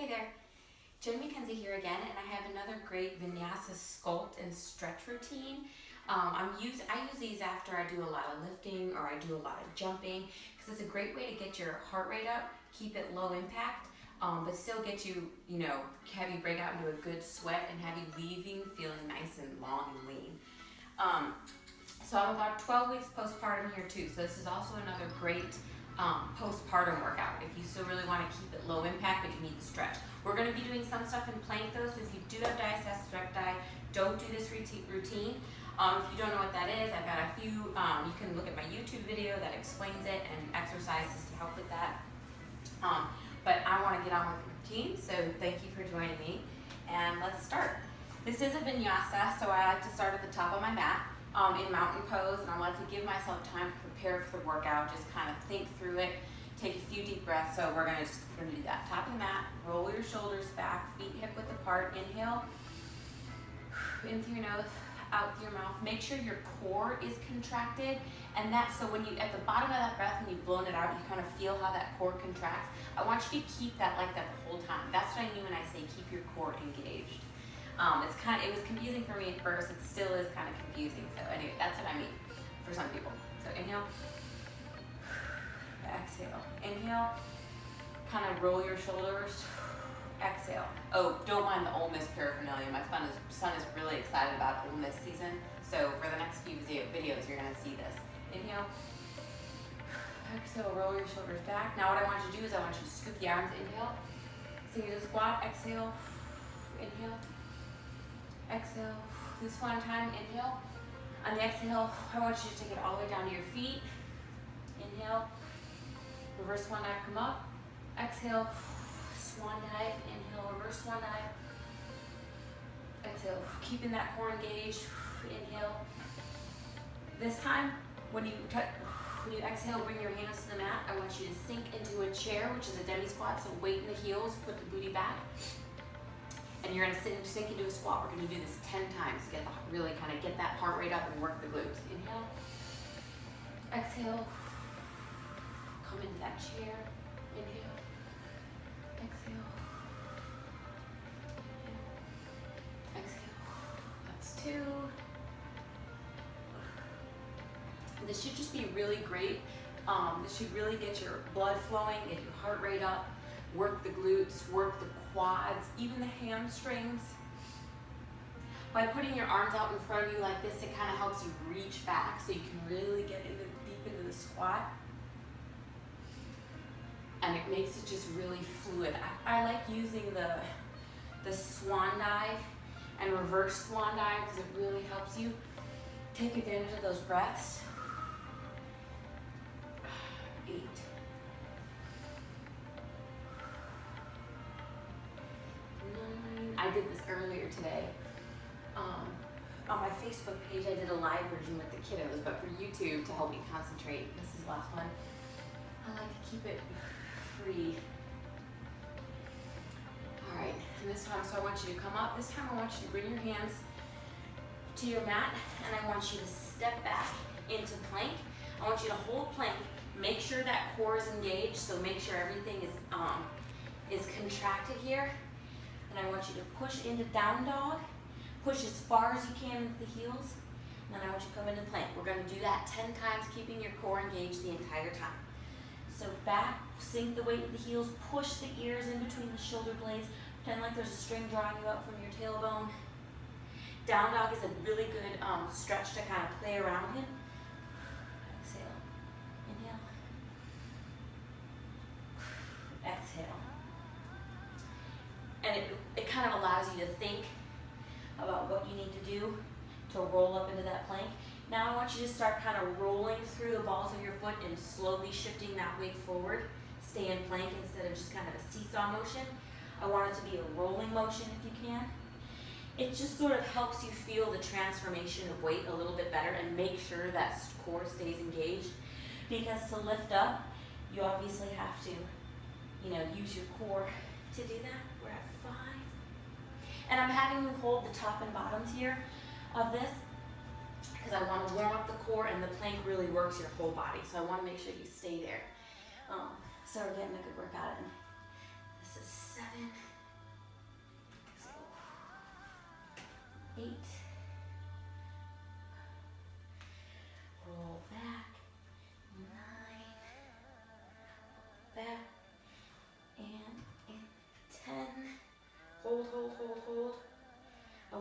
Hey there, Jen Mackenzie here again, and I have another great Vinyasa sculpt and stretch routine. I use these after I do a lot of lifting or I do a lot of jumping because it's a great way to get your heart rate up, keep it low impact, but still get you, have you break out into a good sweat and have you leaving feeling nice and long and lean. So I'm about 12 weeks postpartum here too, so this is also another great postpartum workout if you still really want to keep it low impact but you need to stretch. We're going to be doing some stuff in plank though, so if you do have diastasis recti, don't do this routine. If you don't know what that is, I've got a few, you can look at my YouTube video that explains it and exercises to help with that. But I want to get on with the routine, so thank you for joining me, and let's start. This is a vinyasa, so I like to start at the top of my mat in mountain pose, and I like to give myself time to prepare for the workout, just kind of think through it, take a few deep breaths. So we're gonna do that. Top of the mat, roll your shoulders back, feet hip width apart, inhale, in through your nose, out through your mouth. Make sure your core is contracted, and that's so when you, at the bottom of that breath, when you've blown it out, you kind of feel how that core contracts. I want you to keep that like that the whole time. That's what I mean when I say keep your core engaged. It was confusing for me at first. It still is kind of confusing. So anyway, that's what I mean for some people. So inhale, exhale. Inhale, kind of roll your shoulders. Exhale. Oh, don't mind the Ole Miss paraphernalia. My son is really excited about Ole Miss season. So for the next few videos, you're gonna see this. Inhale, exhale, roll your shoulders back. Now what I want you to do is I want you to scoop the arms. Inhale, so you just squat. Exhale, inhale. Exhale, this one time, inhale. On the exhale, I want you to take it all the way down to your feet. Inhale, reverse swan dive, come up. Exhale, swan dive, inhale, reverse swan dive. Exhale, keeping that core engaged, inhale. This time, when you exhale, bring your hands to the mat. I want you to sink into a chair, which is a demi squat, so weight in the heels, put the booty back. And you're gonna sink into a squat. We're gonna do this 10 times to really kind of get that heart rate up and work the glutes. Inhale, exhale, come into that chair. Inhale, exhale, exhale. That's 2. This should just be really great. This should really get your blood flowing, get your heart rate up, work the glutes, work the quads, even the hamstrings. By putting your arms out in front of you like this, it kind of helps you reach back so you can really get deep into the squat. And it makes it just really fluid. I like using the swan dive and reverse swan dive because it really helps you take advantage of those breaths. 8. I did this earlier today. On my Facebook page, I did a live version with the kiddos, but for YouTube, to help me concentrate, this is the last one. I like to keep it free. All right, and this time, so I want you to come up. This time I want you to bring your hands to your mat, and I want you to step back into plank. I want you to hold plank. Make sure that core is engaged, so make sure everything is contracted here. And I want you to push into down dog. Push as far as you can into the heels. And then I want you to come into plank. We're going to do that 10 times, keeping your core engaged the entire time. So back, sink the weight in the heels, push the ears in between the shoulder blades. Pretend like there's a string drawing you up from your tailbone. Down dog is a really good stretch to kind of play around in. Exhale. Inhale. Exhale. And it kind of allows you to think about what you need to do to roll up into that plank. Now I want you to start kind of rolling through the balls of your foot and slowly shifting that weight forward. Stay in plank instead of just kind of a seesaw motion. I want it to be a rolling motion if you can. It just sort of helps you feel the transformation of weight a little bit better and make sure that core stays engaged. Because to lift up, you obviously have to, use your core to do that. We're at 5. And I'm having you hold the top and bottoms here of this because I want to warm up the core, and the plank really works your whole body. So I want to make sure you stay there. So we're getting a good workout in. This is 7.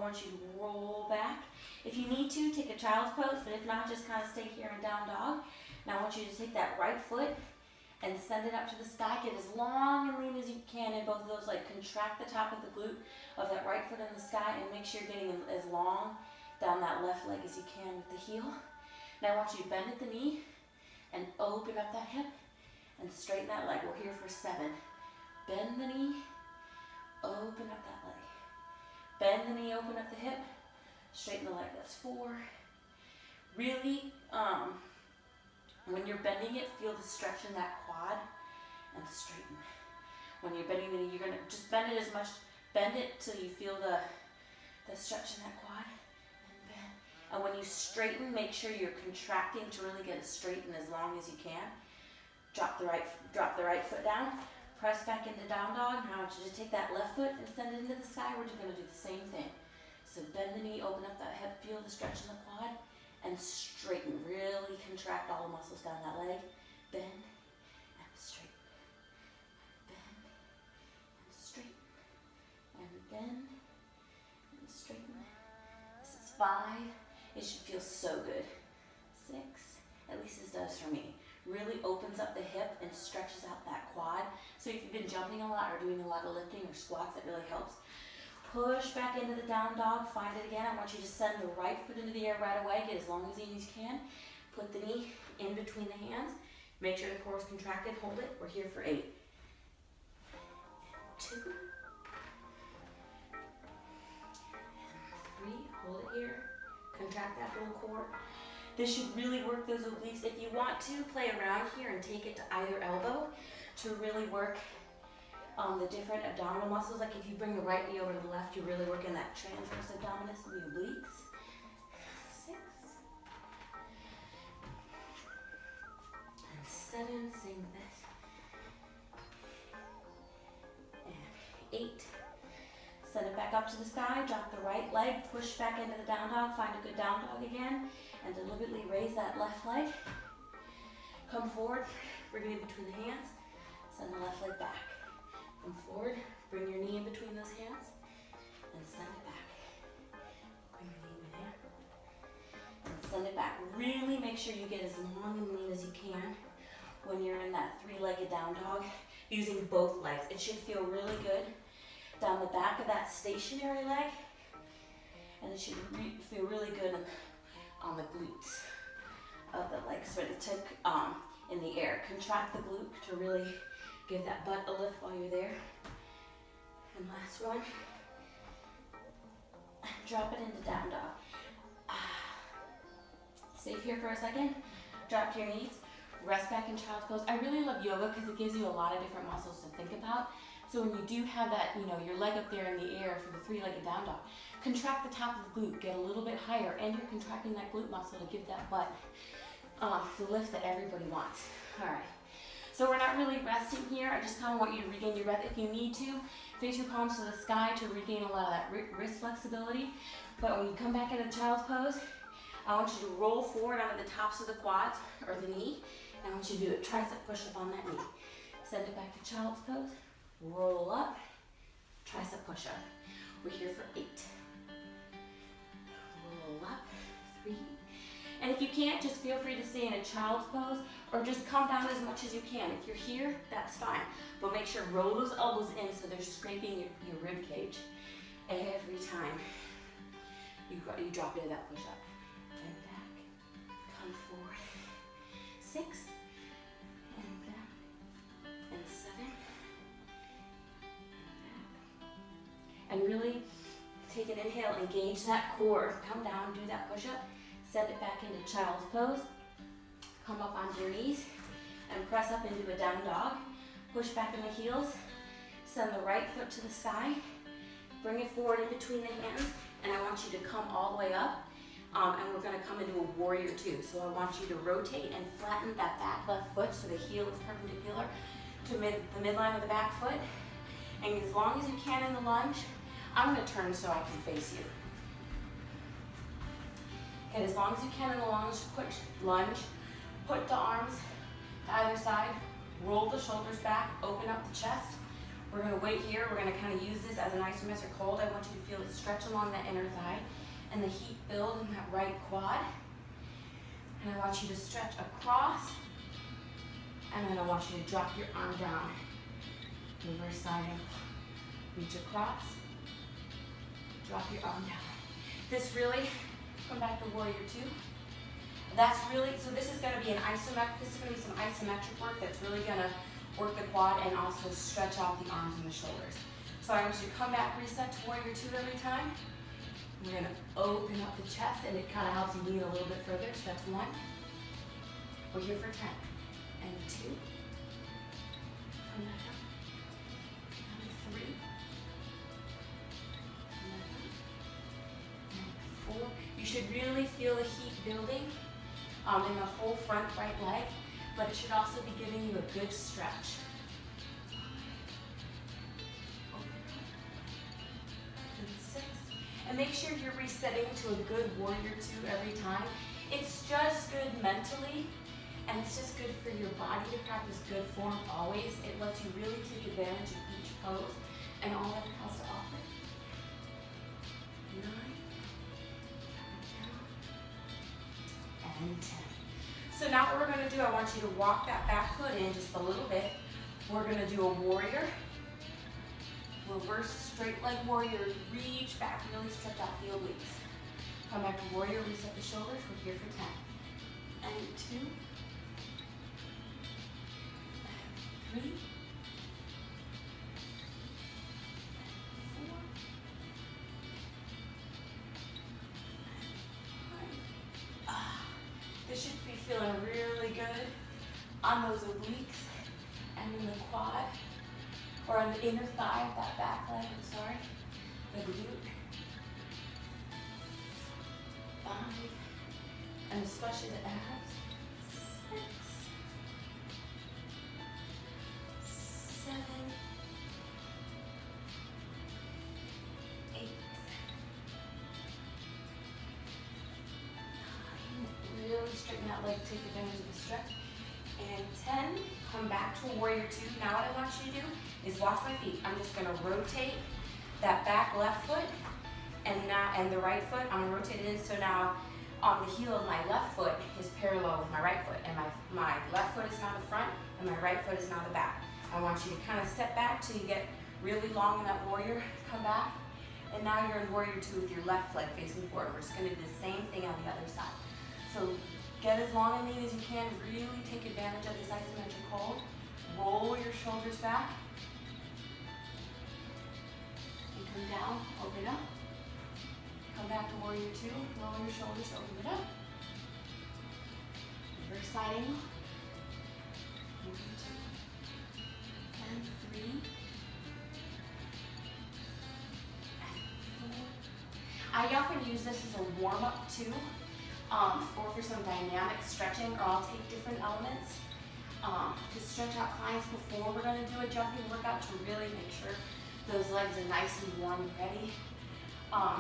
want you to roll back. If you need to, take a child's pose, but if not, just kind of stay here in down dog. Now I want you to take that right foot and send it up to the sky. Get as long and lean as you can in both of those, like contract the top of the glute of that right foot in the sky and make sure you're getting as long down that left leg as you can with the heel. Now I want you to bend at the knee and open up that hip and straighten that leg. We're here for 7. Bend the knee, open up that leg. Bend the knee, open up the hip, straighten the leg. That's 4. Really, when you're bending it, feel the stretch in that quad and straighten. When you're bending the knee, you're gonna just bend it as much, bend it till you feel the stretch in that quad and bend. And when you straighten, make sure you're contracting to really get it straight and as long as you can. Drop the right foot down, press back into down dog. Now I want you to take that left foot and send it into the sky. We're just gonna do the same thing. So bend the knee, open up that hip, feel the stretch in the quad, and straighten. Really contract all the muscles down that leg. Bend and straighten. Bend and straighten. And bend and straighten. This is 5. It should feel so good. 6. At least this does for me. Really opens up the hip and stretches out that quad. So if you've been jumping a lot or doing a lot of lifting or squats, that really helps. Push back into the down dog, find it again. I want you to send the right foot into the air right away. Get as long as you can. Put the knee in between the hands. Make sure the core is contracted. Hold it. We're here for 8. 2. 3. Hold it here. Contract that whole core. This should really work those obliques. If you want to, play around here and take it to either elbow to really work the different abdominal muscles. Like if you bring the right knee over to the left, you're really working that transverse abdominis and the obliques. 6. And 7, same with this. And 8. Send it back up to the sky, drop the right leg, push back into the down dog, find a good down dog again, and deliberately raise that left leg. Come forward, bring it in between the hands, send the left leg back. Come forward, bring your knee in between those hands, and send it back. Bring your knee in there, and send it back. Really make sure you get as long and lean as you can when you're in that 3-legged down dog, using both legs. It should feel really good down the back of that stationary leg, and it should feel really good on the glutes of the legs. So to in the air, contract the glute to really give that butt a lift while you're there. And last one, drop it into down dog. Stay here for a second, drop to your knees, rest back in child's pose. I really love yoga because it gives you a lot of different muscles to think about. So when you do have that, your leg up there in the air for the 3-legged down dog, contract the top of the glute, get a little bit higher, and you're contracting that glute muscle to give that butt the lift that everybody wants. All right. So we're not really resting here. I just kind of want you to regain your breath. If you need to, face your palms to the sky to regain a lot of that wrist flexibility. But when you come back into child's pose, I want you to roll forward onto the tops of the quads or the knee. And I want you to do a tricep push-up on that knee. Send it back to child's pose. Roll up, tricep push-up. We're here for 8. Roll up, 3. And if you can't, just feel free to stay in a child's pose or just come down as much as you can. If you're here, that's fine. But make sure roll those elbows in so they're scraping your rib cage every time you drop into that push-up. And back, come forward. 6, and back, and 7. And really take an inhale, engage that core. Come down, do that push-up. Send it back into child's pose. Come up onto your knees and press up into a down dog. Push back in the heels. Send the right foot to the sky. Bring it forward in between the hands. And I want you to come all the way up. And we're going to come into a warrior 2. So I want you to rotate and flatten that back left foot so the heel is perpendicular to the midline of the back foot. And as long as you can in the lunge, I'm going to turn so I can face you. Okay, as long as you can in the lunge, put the arms to either side, roll the shoulders back, open up the chest, We're gonna wait here. We're gonna kind of use this as an isometric hold. I want you to feel the stretch along that inner thigh and the heat build in that right quad. And I want you to stretch across, and then I want you to drop your arm down. Reverse side angle. Reach across, drop your arm down. This really, come back to warrior two. That's really, so this is gonna be an isometric, this is gonna be some isometric work that's really gonna work the quad and also stretch out the arms and the shoulders. So I want you to come back, reset to warrior two every time. We're gonna open up the chest, and it kind of helps you lean a little bit further. So that's 1. We're here for 10. And 2. Come back up. And 3. Come back up. And 4. You should really feel the heat building in the whole front right leg, but it should also be giving you a good stretch. And make sure you're resetting to a good warrior two every time. It's just good mentally, and it's just good for your body to practice good form always. It lets you really take advantage of each pose and all that it has to offer. 9, and 10. So now what we're gonna do, I want you to walk that back foot in just a little bit. We're gonna do a warrior. Reverse straight leg warrior, reach back, really stretch out the obliques. Come back to warrior, reset the shoulders, we're here for 10. And 2. And 3. 4. And 5. This should be feeling really good on those obliques and in the quad. Or on the inner thigh of that back leg, the glute. 5, and especially the abs. 6, 7, 8, 9. Really straighten that leg, take advantage of the stretch. And 10, come back to a warrior two. Now what I want you to do is watch my feet. I'm just gonna rotate that back left foot and the right foot. I'm gonna rotate it in so now the heel of my left foot is parallel with my right foot, and my left foot is now the front and my right foot is now the back. I want you to kind of step back till you get really long in that warrior, come back, and now you're in warrior two with your left leg facing forward. We're just gonna do the same thing on the other side. So get as long and lean as you can, really take advantage of this isometric hold. Roll your shoulders back. And come down, open up. Come back to warrior two, roll your shoulders, open it up. Reverse side angle. Warrior two. And 3. And 4. I often use this as a warm-up too. Or for some dynamic stretching, or I'll take different elements to stretch out clients before we're going to do a jumping workout to really make sure those legs are nice and warm and ready,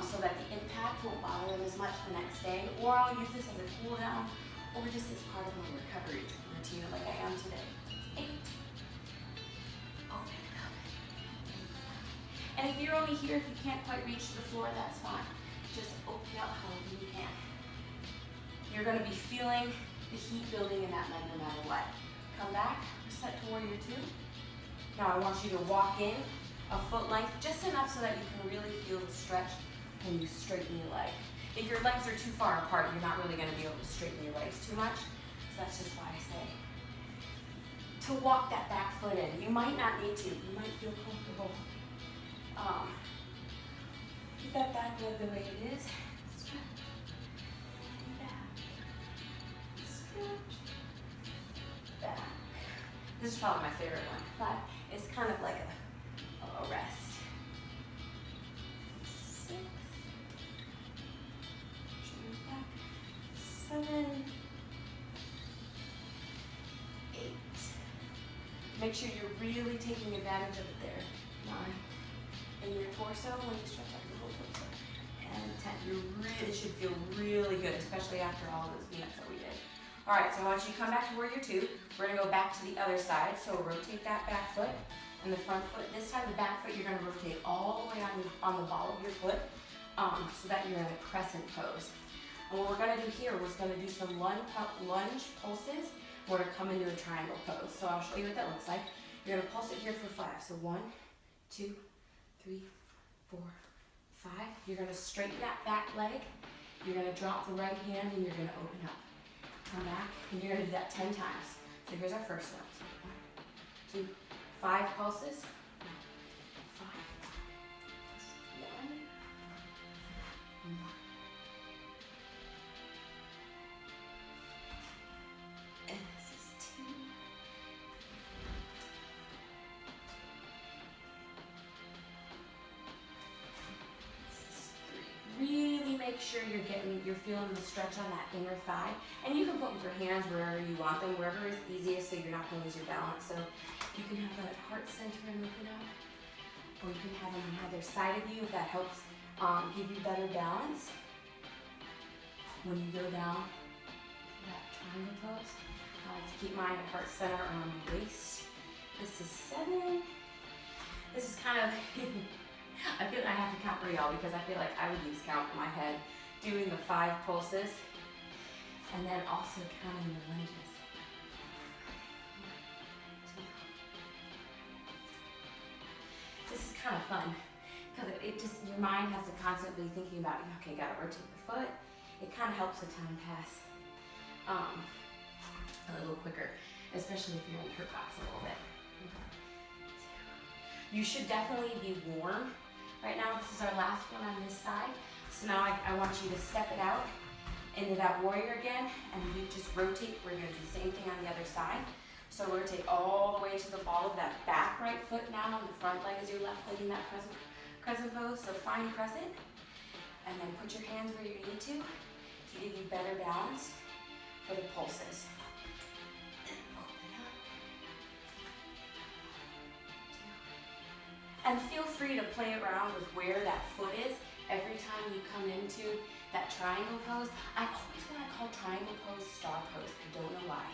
so that the impact won't bother them as much the next day. Or I'll use this as a cool down, or just as part of my recovery routine like I am today. 8. Open it up. And if you're only here, if you can't quite reach the floor, that's fine. Just open up however you can. You're going to be feeling the heat building in that leg no matter what. Come back, reset to warrior two. Now I want you to walk in a foot length, just enough so that you can really feel the stretch when you straighten your leg. If your legs are too far apart, you're not really going to be able to straighten your legs too much. So that's just why I say to walk that back foot in. You might not need to. You might feel comfortable. Keep that back leg the way it is. Back. This is probably my favorite one. 5 is kind of like a rest. 6. 7. 8. Make sure you're really taking advantage of it there. 9. In your torso when you stretch out your whole torso. And 10. It should feel really good, especially after all those V-ups that we did. All right, so I want you to come back to warrior two. We're gonna go back to the other side. So rotate that back foot. and the front foot. This time the back foot, you're gonna rotate all the way on the ball of your foot so that you're in a crescent pose. And what we're gonna do here was gonna do some lunge pulses. We're gonna come into a triangle pose. So I'll show you what that looks like. You're gonna pulse it here for 5. So 1, 2, 3, 4, 5. You're gonna straighten that back leg. You're gonna drop the right hand and you're gonna open up. Come back, and you're gonna do that 10 times. So here's our first one. So 1, 2, 5 pulses. 5, 1, 1. And this is 2. This is 3. Really make sure you're feeling the stretch on that inner thigh. And you can put with your hands wherever you want them, wherever is easiest so you're not going to lose your balance. So you can have that heart center and open up, or you can have them on either side of you if that helps give you better balance. When you go down to that triangle pose, I like to keep mine at heart center around my waist. This is 7. This is kind of, I feel like I have to count for y'all because I feel like I would use count in my head, doing the 5 pulses, and then also counting the lunges. This is kind of fun because it just, your mind has to constantly thinking about, okay, gotta rotate the foot. It kind of helps the time pass a little quicker, especially if you're in your box a little bit. You should definitely be warm. Right now, this is our last one on this side. So now I want you to step it out into that warrior again, and you just rotate. We're gonna do the same thing on the other side. So rotate all the way to the ball of that back right foot now, and the front leg is your left leg in that crescent pose. So find crescent, and then put your hands where you need to give you better balance for the pulses. Open up. And feel free to play around with where that foot is every time you come into that triangle pose. I always want to call triangle pose star pose. I don't know why,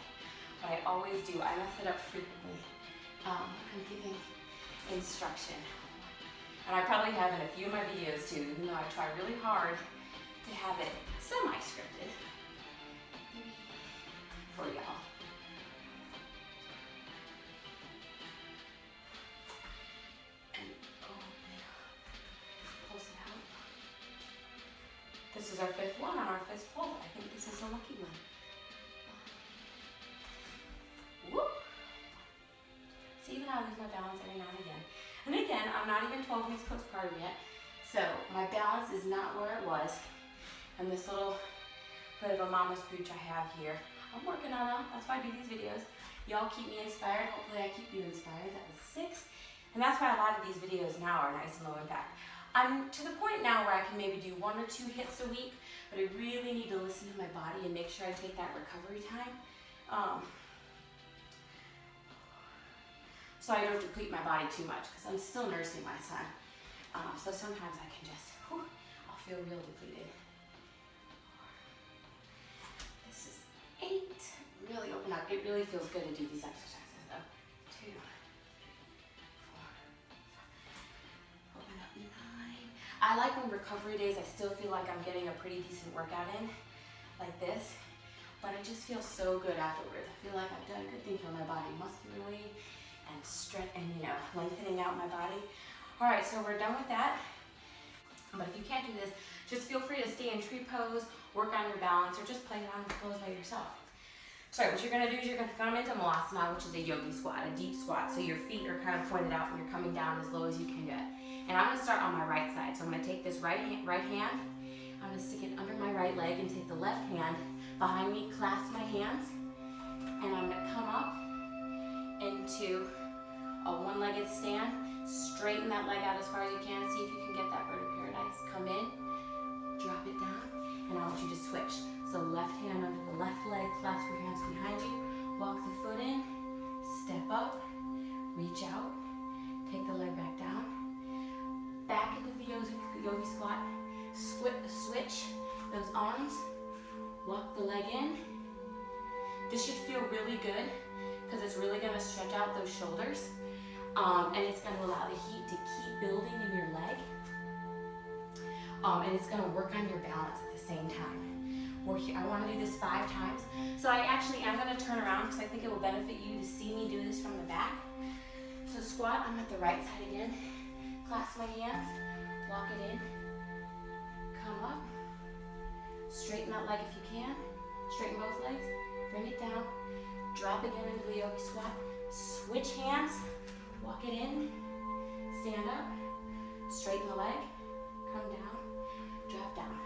but I always do. I mess it up frequently when I'm giving instruction. And I probably have in a few of my videos too, even though I try really hard to have it semi-scripted for y'all. And open up. Pulse it out. This is our 5th one on our 5th pull. I think this is a lucky one. Whoop. See, even I lose my balance every now and again. And again, I'm not even 12 weeks postpartum yet, so my balance is not where it was. And this little bit of a mama's pooch I have here, I'm working on that. That's why I do these videos. Y'all keep me inspired. Hopefully I keep you inspired. That was 6. And that's why a lot of these videos now are nice and low impact. I'm to the point now where I can maybe do 1 or 2 hits a week, but I really need to listen to my body and make sure I take that recovery time. So I don't deplete my body too much because I'm still nursing my son. So sometimes I can just, I'll feel real depleted. This is 8. Really open up. It really feels good to do these exercises though. 2, 3, 4, 5. Open up 9. I like on recovery days, I still feel like I'm getting a pretty decent workout in, like this. But I just feel so good afterwards. I feel like I've done a good thing for my body muscularly and stretch and lengthening out my body. All right, so we're done with that. But if you can't do this, just feel free to stay in tree pose, work on your balance, or just play around with pose by yourself. So what you're gonna do is you're gonna come into Malasana, which is a yogi squat, a deep squat. So your feet are kind of pointed out and you're coming down as low as you can get. And I'm gonna start on my right side. So I'm gonna take this right hand, I'm gonna stick it under my right leg and take the left hand behind me, clasp my hands, and I'm gonna come up into a 1-legged stand. Straighten that leg out as far as you can. See if you can get that bird of paradise. Come in, drop it down, and I want you to switch. So left hand under the left leg, clasp your hands behind you, walk the foot in, step up, reach out, take the leg back down, back into the yogi squat, switch those arms, walk the leg in. This should feel really good because it's really going to stretch out those shoulders. And it's going to allow the heat to keep building in your leg. And it's going to work on your balance at the same time. I want to do this 5 times. So I'm going to turn around because I think it will benefit you to see me do this from the back. So squat, I'm at the right side again. Clasp my hands, walk it in, come up, straighten that leg if you can, straighten both legs, bring it down, drop again into the yogi squat, switch hands, walk it in, stand up, straighten the leg, come down, drop down.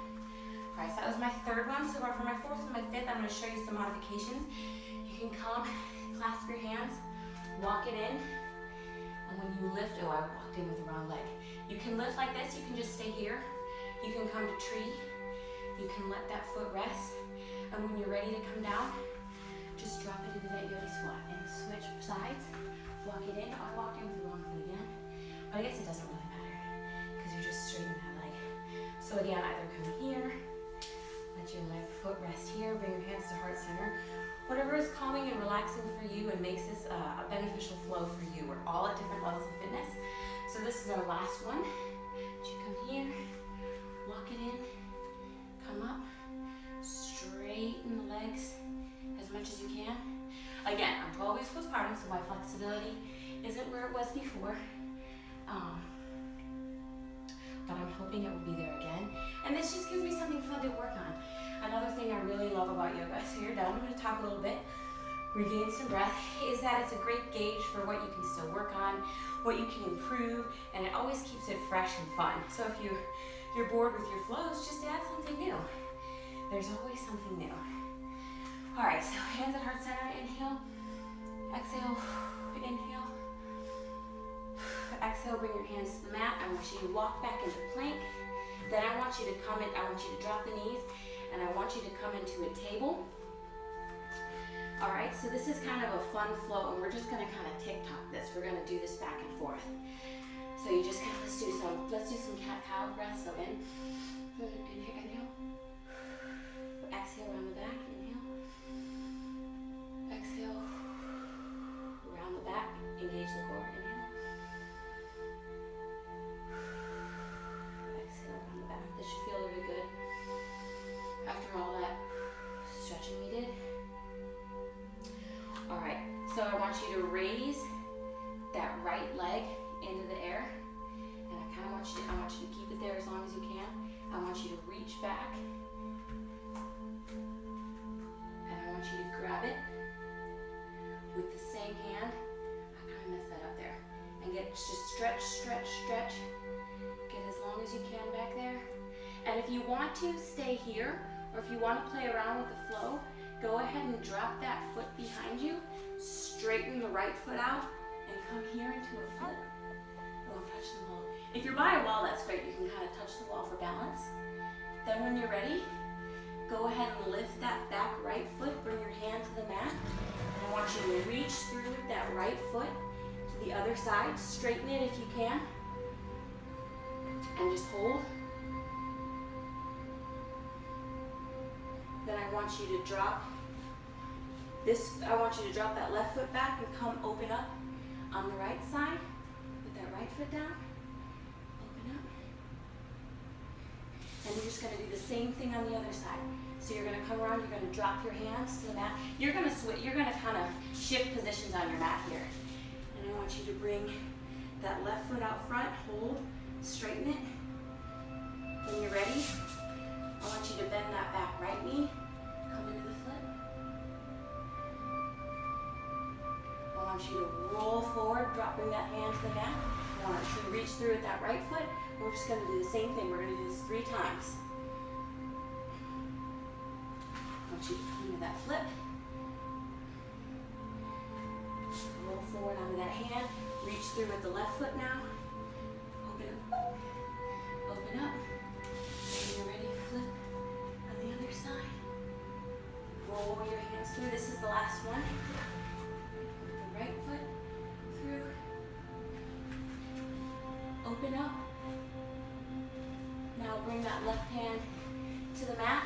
All right, so that was my 3rd one. So for my 4th and my 5th, I'm going to show you some modifications. You can come, clasp your hands, walk it in, and when you lift, I walked in with the wrong leg. You can lift like this, you can just stay here. You can come to tree, you can let that foot rest, and when you're ready to come down, just drop it into that yogi squat and switch sides, walk it in. I walked in with the wrong foot again, but I guess it doesn't really matter because you're just straightening that leg. So again, either come here, let your foot rest here, bring your hands to heart center. Whatever is calming and relaxing for you and makes this a beneficial flow for you. We're all at different levels of fitness. So this is our last one. You come here, walk it in, come up, straighten the legs as much as you can. Again, I'm 12 weeks postpartum, so my flexibility isn't where it was before. But I'm hoping it will be there again. And this just gives me something fun to work on. Another thing I really love about yoga, so you're done, I'm going to talk a little bit, regain some breath, is that it's a great gauge for what you can still work on, what you can improve, and it always keeps it fresh and fun. So if you're bored with your flows, just add something new. There's always something new. All right, so hands at heart center, inhale, exhale, inhale, exhale, bring your hands to the mat. I want you to walk back into plank. Then I want you to come in, I want you to drop the knees, and I want you to come into a table. All right, so this is kind of a fun flow, and we're just gonna kind of tick-tock this. We're gonna do this back and forth. So you just let's do some cat-cow breath. So inhale, exhale around the back, inhale, exhale, around the back, engage the core, inhale, exhale around the back. This should feel really good. After all that stretching we did. All right, so I want you to raise that right leg into the air, and I want you to keep it there as long as you can. I want you to reach back, and I want you to grab it with the same hand. I kind of messed that up there. And just stretch, stretch, stretch. Get as long as you can back there. And if you want to, stay here. Or if you want to play around with the flow, go ahead and drop that foot behind you, straighten the right foot out, and come here into a flip. Don't touch the wall. If you're by a wall, that's great. You can kind of touch the wall for balance. Then when you're ready, go ahead and lift that back right foot, bring your hand to the mat. And I want you to reach through with that right foot to the other side. Straighten it if you can. And just hold. Then I want you to drop that left foot back and come open up on the right side. Put that right foot down, open up. And you're just gonna do the same thing on the other side. So you're gonna come around, you're gonna drop your hands to the mat. You're gonna kind of shift positions on your mat here. And I want you to bring that left foot out front, hold, straighten it. When you're ready, I want you to bend that back right knee, come into the flip. I want you to roll forward, bring that hand to the mat. I want you to reach through with that right foot. We're just going to do the same thing. We're going to do this 3 times. I want you to come into that flip. Roll forward onto that hand. Reach through with the left foot now. Open up. Open up. When you're ready, flip on the other side. Roll your hands through. This is the last one. With the right foot through. Open up. Now bring that left hand to the mat.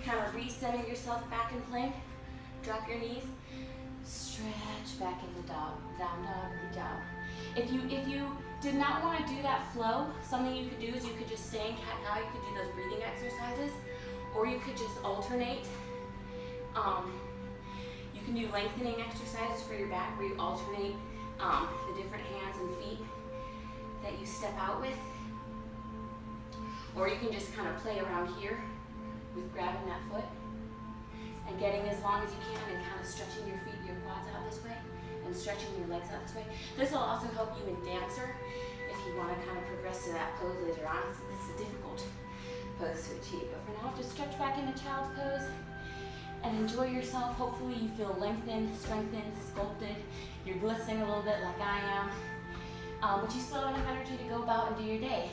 Kind of recenter yourself back in plank. Drop your knees. Stretch back into dog. Down dog. Good job. If you did not want to do that flow, something you could do is you could just stay in cat-cow. You could do those breathing exercises, or you could just alternate. You can do lengthening exercises for your back where you alternate the different hands and feet that you step out with. Or you can just kind of play around here with grabbing that foot and getting as long as you can and kind of stretching your feet, your quads out this way and stretching your legs out this way. This will also help you in dancer if you want to kind of progress to that pose later on. This is a difficult pose to achieve, but for now, just stretch back into child's pose and enjoy yourself. Hopefully you feel lengthened, strengthened, sculpted. You're glistening a little bit like I am, but you still have enough energy to go about and do your day.